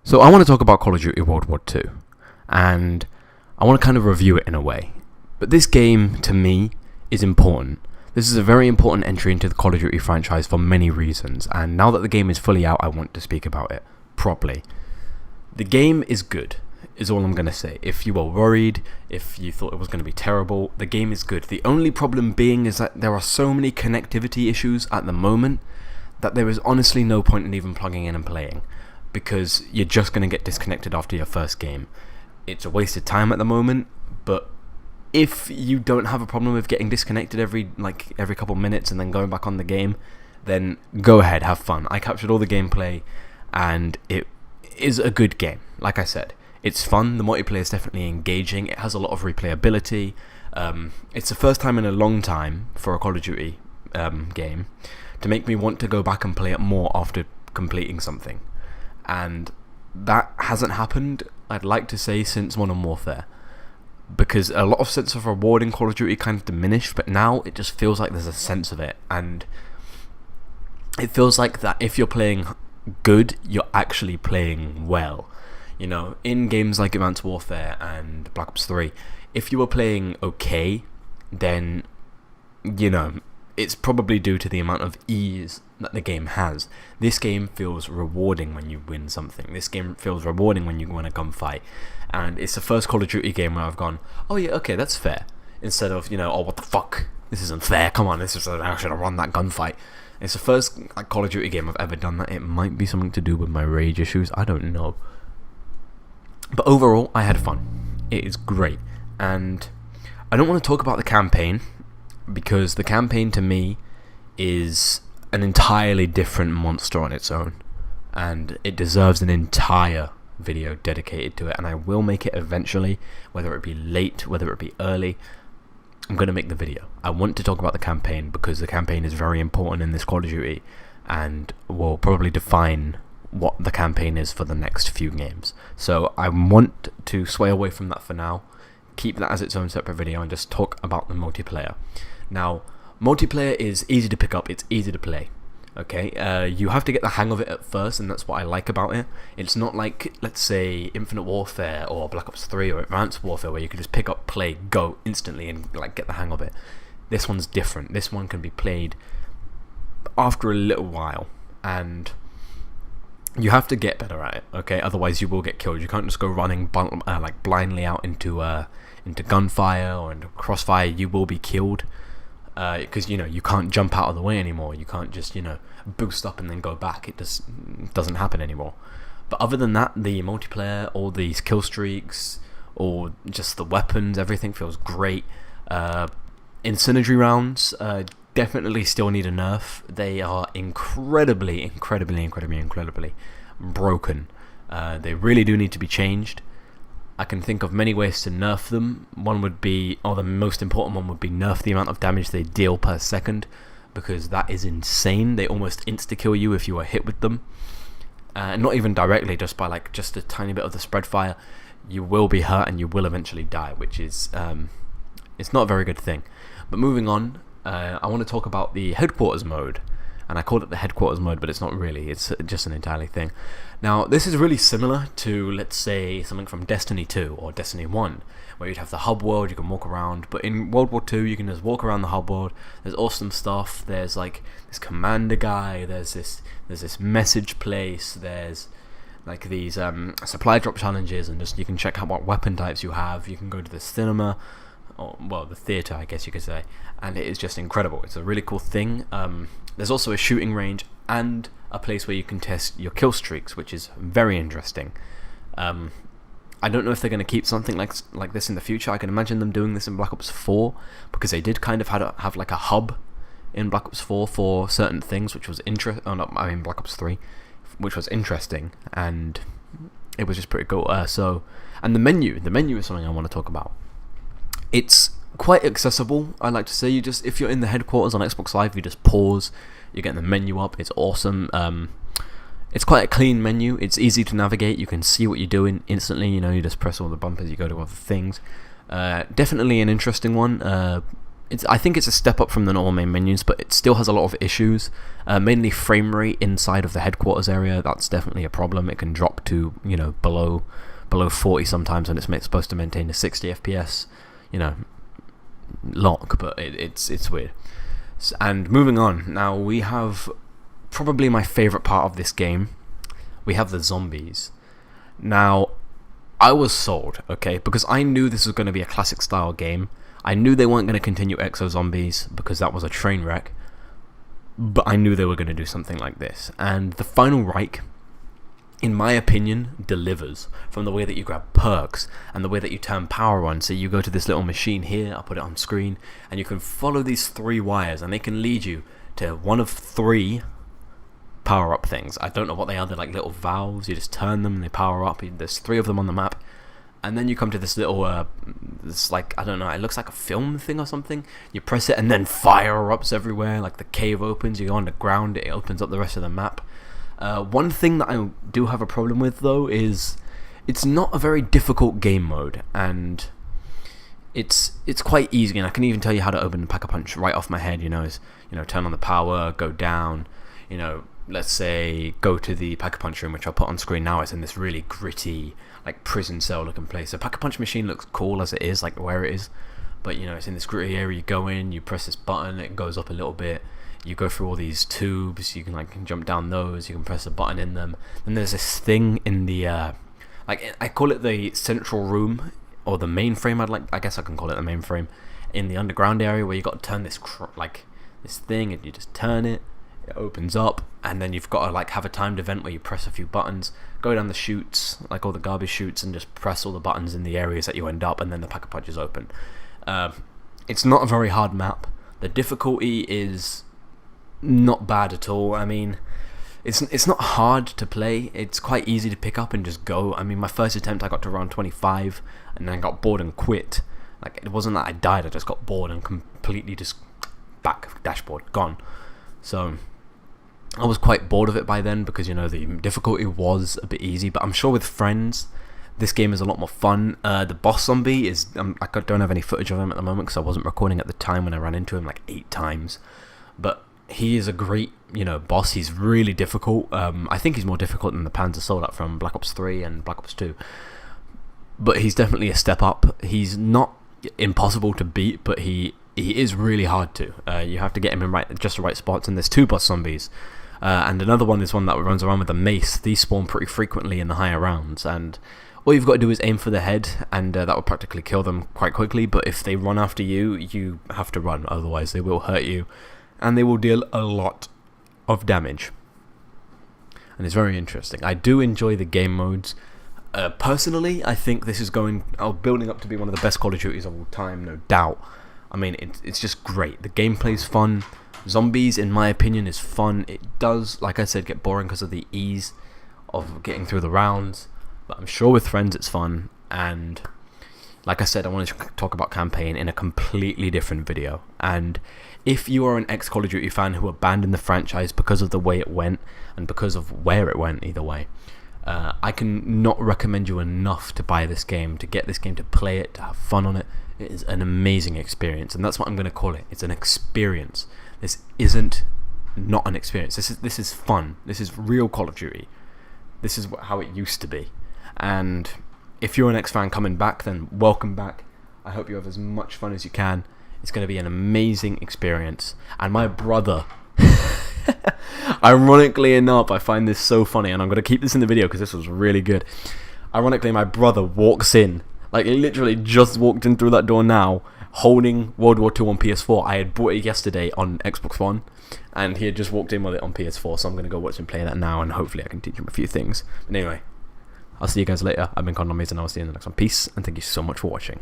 So I want to talk about Call of Duty World War II, and I want to kind of review it in a way. But this game, to me, is important. This is a very important entry into the Call of Duty franchise for many reasons, and now that the game is fully out, I want to speak about it properly. The game is good, is all I'm going to say. If you were worried, if you thought it was going to be terrible, the game is good. The only problem being is that there are so many connectivity issues at the moment that there is honestly no point in even plugging in and playing, because you're just going to get disconnected after your first game. It's a wasted time at the moment, but if you don't have a problem with getting disconnected every couple minutes and then going back on the game, then go ahead, have fun. I captured all the gameplay, and it is a good game. Like I said, it's fun. The multiplayer is definitely engaging. It has a lot of replayability. It's the first time in a long time for a Call of Duty game to make me want to go back and play it more after completing something. And that hasn't happened, I'd like to say, since Modern Warfare, because a lot of sense of reward in Call of Duty kind of diminished, but now it just feels like there's a sense of it, and it feels like that if you're playing good, you're actually playing well. You know, in games like Advanced Warfare and Black Ops 3, if you were playing okay, then, you know, it's probably due to the amount of ease that the game has. This game feels rewarding when you win something. This game feels rewarding when you win a gunfight. And it's the first Call of Duty game where I've gone, oh yeah, okay, that's fair. Instead of, you know, oh, what the fuck? This isn't fair. Come on, I should have won that gunfight. It's the first Call of Duty game I've ever done that. It might be something to do with my rage issues. I don't know. But overall, I had fun. It is great. And I don't want to talk about the campaign, because the campaign to me is an entirely different monster on its own, and it deserves an entire video dedicated to it, and I will make it eventually, whether it be late, whether it be early. I'm going to make the video. I want to talk about the campaign because the campaign is very important in this Call of Duty and will probably define what the campaign is for the next few games. So I want to sway away from that for now, keep that as its own separate video, and just talk about the multiplayer. Now, multiplayer is easy to pick up, it's easy to play. Okay, you have to get the hang of it at first, and that's what I like about it. It's not like, let's say, Infinite Warfare or Black Ops 3 or Advanced Warfare, where you can just pick up, play, go instantly and get the hang of it. This one's different. This one can be played after a little while, and you have to get better at it. Okay, otherwise you will get killed. You can't just go running blindly out into gunfire or into crossfire. You will be killed. Because you can't jump out of the way anymore. You can't just boost up and then go back. It just doesn't happen anymore. But other than that, the multiplayer, all these kill streaks, or just the weapons, everything feels great. Incendiary rounds definitely still need a nerf. They are incredibly broken. They really do need to be changed. I can think of many ways to nerf them. One would be, or the most important one would be, nerf the amount of damage they deal per second, because that is insane. They almost insta-kill you if you are hit with them. Not even directly, just by just a tiny bit of the spread fire. You will be hurt and you will eventually die, which is it's not a very good thing. But moving on, I want to talk about the headquarters mode. And I called it the headquarters mode, but it's not really. It's just an entirely thing. Now, this is really similar to, let's say, something from Destiny 2 or Destiny 1, where you'd have the hub world, you can walk around. But in World War II, you can just walk around the hub world. There's awesome stuff. There's this commander guy. There's this message place. There's these supply drop challenges, and just you can check out what weapon types you have. You can go to the cinema, or the theater, I guess you could say, and it is just incredible. It's a really cool thing. There's also a shooting range and a place where you can test your kill streaks, which is very interesting. I don't know if they're going to keep something like this in the future. I can imagine them doing this in Black Ops 4, because they did kind of have a hub in Black Ops 4 for certain things, which was Black Ops 3, which was interesting, and it was just pretty cool. And the menu is something I want to talk about. It's quite accessible, I like to say. If you're in the headquarters on Xbox Live, you just pause, you get the menu up. It's awesome. It's quite a clean menu. It's easy to navigate. You can see what you're doing instantly. You just press all the bumpers, you go to other things. Definitely an interesting one. I think it's a step up from the normal main menus, but it still has a lot of issues. Mainly frame rate inside of the headquarters area. That's definitely a problem. It can drop to below 40 sometimes when it's supposed to maintain a 60 FPS. Lock, but it's weird. And moving on, now we have probably my favourite part of this game. We have the zombies. Now, I was sold, okay, because I knew this was going to be a classic style game. I knew they weren't going to continue Exo Zombies because that was a train wreck, but I knew they were going to do something like this. And the Final Reich, in my opinion, delivers from the way that you grab perks and the way that you turn power on. So you go to this little machine here, I'll put it on screen, and you can follow these 3 wires and they can lead you to one of 3 power-up things. I don't know what they are. They're like little valves. You just turn them and they power up. There's 3 of them on the map. And then you come to this little, this like, I don't know, it looks like a film thing or something. You press it and then fire erupts everywhere. Like the cave opens, you go underground, it opens up the rest of the map. One thing that I do have a problem with though is it's not a very difficult game mode, and it's quite easy. And I can even tell you how to open the Pack-a-Punch right off my head. Turn on the power, go down. Let's say go to the Pack-a-Punch room, which I'll put on screen now. It's in this really gritty, like prison cell looking place. The Pack-a-Punch machine looks cool as it is, like where it is, but it's in this gritty area. You go in, you press this button, it goes up a little bit. You go through all these tubes, you can jump down those, you can press a button in them. Then there's this thing in the I call it the central room, or the mainframe. I guess I can call it the mainframe, in the underground area, where you got to turn this this thing, and you just turn it. It opens up, and then you've got to have a timed event where you press a few buttons, go down the chutes, like all the garbage chutes, and just press all the buttons in the areas that you end up, and then the Pack-a-Punch is open. It's not a very hard map. The difficulty is not bad at all. I mean, it's not hard to play. It's quite easy to pick up and just go. I mean, my first attempt I got to round 25, and then got bored and quit. Like, it wasn't that I died, I just got bored and completely just back dashboard gone. So I was quite bored of it by then, because the difficulty was a bit easy. But I'm sure with friends this game is a lot more fun. The boss zombie is I don't have any footage of him at the moment because I wasn't recording at the time when I ran into him like 8 times, but he is a great boss. He's really difficult. I think he's more difficult than the Panzer Soldat from Black Ops 3 and Black Ops 2, but he's definitely a step up. He's not impossible to beat, but he is really hard to. You have to get him in just the right spots, and there's 2 boss zombies. And another one is one that runs around with a mace. These spawn pretty frequently in the higher rounds, and all you've got to do is aim for the head, and that will practically kill them quite quickly. But if they run after you, you have to run, otherwise they will hurt you, and they will deal a lot of damage. And it's very interesting. I do enjoy the game modes. Personally, I think this is building up to be one of the best Call of Duties of all time, no doubt. I mean, it's just great. The gameplay's fun. Zombies, in my opinion, is fun. It does, like I said, get boring because of the ease of getting through the rounds, but I'm sure with friends it's fun. And like I said, I want to talk about campaign in a completely different video. And if you are an ex-Call of Duty fan who abandoned the franchise because of the way it went, and because of where it went, either way, I can not recommend you enough to buy this game, to get this game, to play it, to have fun on it. It is an amazing experience, and that's what I'm going to call it. It's an experience. This isn't not an experience. This is fun. This is real Call of Duty. This is how it used to be. And if you're an ex-fan coming back, then welcome back. I hope you have as much fun as you can. It's going to be an amazing experience. And my brother, ironically enough, I find this so funny, and I'm going to keep this in the video because this was really good. Ironically, my brother walks in, like he literally just walked in through that door now, holding World War II on PS4. I had bought it yesterday on Xbox One, and he had just walked in with it on PS4, so I'm going to go watch him play that now, and hopefully I can teach him a few things. But anyway, I'll see you guys later. I've been Conor Mason, and I'll see you in the next one. Peace, and thank you so much for watching.